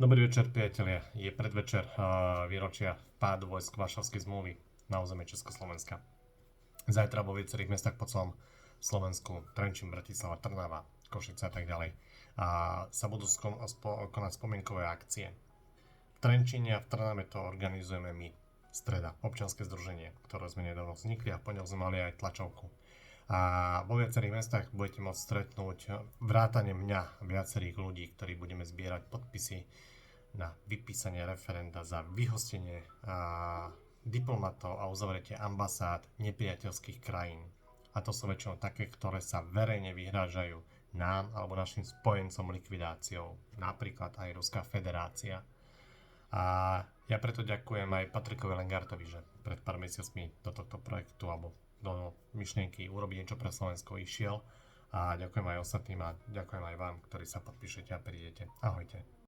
Dobrý večer, priatelia. Je predvečer výročia pádu vojsk Varšavskej zmluvy na území Československa. Zajtra vo viacerých mestách po celom Slovensku, Trenčín, Bratislava, Trnava, Košice a tak ďalej, sa budú konať spomienkové akcie. V Trenčíne a v Trnave to organizujeme my, Streda, občianske združenie, ktoré sme nedávno vznikli, a po ňom sme mali aj tlačovku. A vo viacerých mestách budete môcť stretnúť vrátane mňa viacerých ľudí, ktorí budeme zbierať podpisy na vypísanie referenda za vyhostenie diplomatov a uzavretie ambasád nepriateľských krajín. A to sú väčšinou také, ktoré sa verejne vyhrážajú nám alebo našim spojencom likvidáciou, napríklad aj Ruská federácia. A ja preto ďakujem aj Patrikovi Lengartovi, že pred pár mesiacmi do tohto projektu alebo do myšlienky urobiť niečo pre Slovensko išiel. A ďakujem aj ostatným a ďakujem aj vám, ktorí sa podpíšete a prídete. Ahojte.